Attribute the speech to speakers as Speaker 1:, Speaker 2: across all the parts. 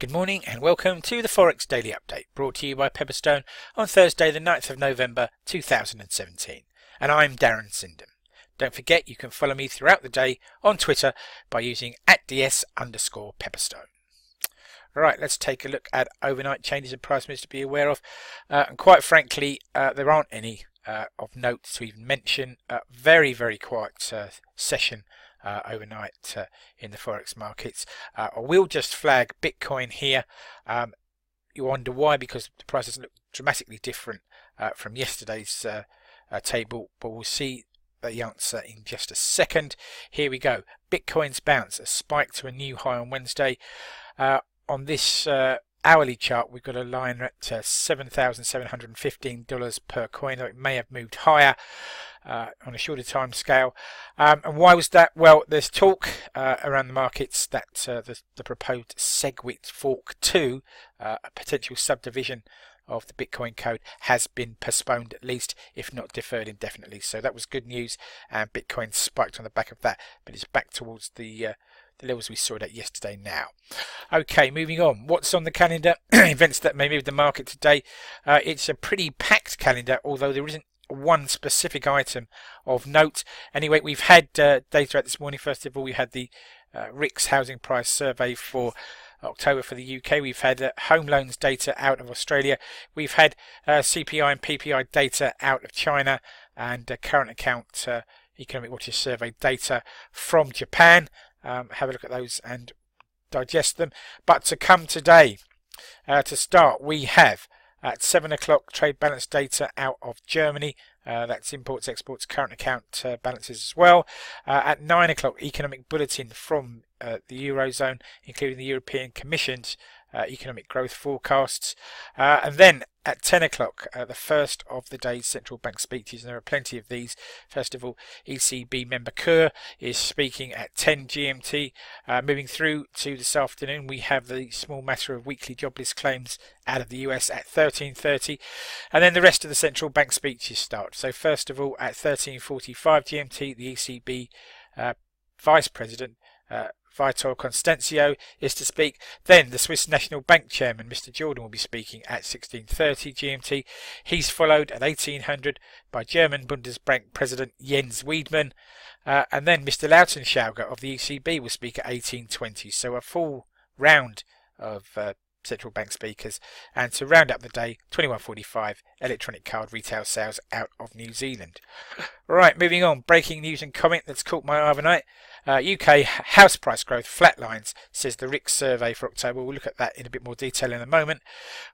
Speaker 1: Good morning and welcome to the Forex Daily Update, brought to you by Pepperstone on Thursday the 9th of November 2017. And I'm Darren Sinden. Don't forget you can follow me throughout the day on Twitter by using @ds_Pepperstone. Right, let's take a look at overnight changes in price moves to be aware of. And quite frankly, there aren't any of note to even mention. Very quiet session overnight in the Forex markets. I will just flag Bitcoin here. You wonder why, because the price doesn't look dramatically different from yesterday's table, but we'll see the answer in just a second. Here we go. Bitcoin's bounce, a spike to a new high on Wednesday. On this hourly chart, we've got a line at $7,715 per coin. It may have moved higher on a shorter time scale. And why was that? Well, there's talk around the markets that the proposed SegWit Fork 2, a potential subdivision of the Bitcoin code, has been postponed at least, if not deferred indefinitely. So that was good news, and Bitcoin spiked on the back of that, but it's back towards the levels we saw it at yesterday now. Okay, moving on. What's on the calendar? Events that may move the market today. It's a pretty packed calendar, although there isn't one specific item of note. Anyway, we've had data out this morning. First of all, we had the RICS housing price survey for October for the UK. We've had home loans data out of Australia. We've had CPI and PPI data out of China, and current account Economic Watch survey data from Japan. Have a look at those and digest them. But to come today, to start, we have at 7 o'clock trade balance data out of Germany. That's imports, exports, current account balances as well. At 9 o'clock, economic bulletin from the Eurozone, including the European Commission's economic growth forecasts. And then at 10 o'clock, the first of the day's central bank speeches, and there are plenty of these. First of all, ECB member Kerr is speaking at 10 GMT. Moving through to this afternoon, we have the small matter of weekly jobless claims out of the US at 13:30, and then the rest of the central bank speeches start. So first of all, at 13:45 GMT, the ECB Vice President Vitor Constancio is to speak. Then the Swiss National Bank Chairman, Mr. Jordan, will be speaking at 16:30 GMT. He's followed at 1800 by German Bundesbank President Jens Wiedmann. And then Mr. Lautenschläger of the ECB will speak at 18:20. So a full round of central bank speakers. And to round up the day, 21:45, electronic card retail sales out of New Zealand. Right, moving on. Breaking news and comment that's caught my eye overnight. UK house price growth flatlines, says the RICS survey for October. We'll look at that in a bit more detail in a moment.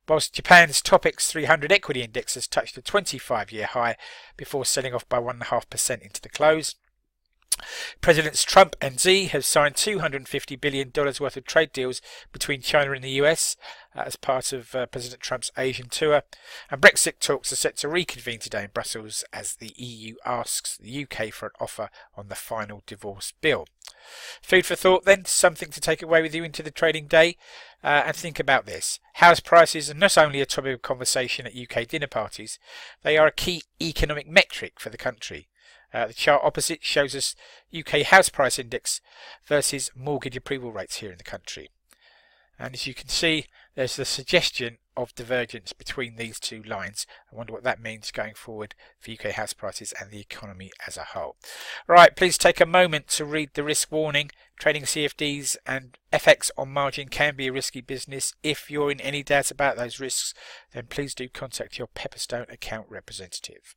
Speaker 1: Whilst Japan's TOPIX 300 equity index has touched a 25-year high before selling off by 1.5% into the close. Presidents Trump and Xi have signed $250 billion worth of trade deals between China and the US as part of President Trump's Asian tour. And Brexit talks are set to reconvene today in Brussels as the EU asks the UK for an offer on the final divorce bill. Food for thought then, something to take away with you into the trading day. And think about this. House prices are not only a topic of conversation at UK dinner parties, they are a key economic metric for the country. The chart opposite shows us UK house price index versus mortgage approval rates here in the country. And as you can see, there's the suggestion of divergence between these two lines. I wonder what that means going forward for UK house prices and the economy as a whole. Right, please take a moment to read the risk warning. Trading CFDs and FX on margin can be a risky business. If you're in any doubt about those risks, then please do contact your Pepperstone account representative.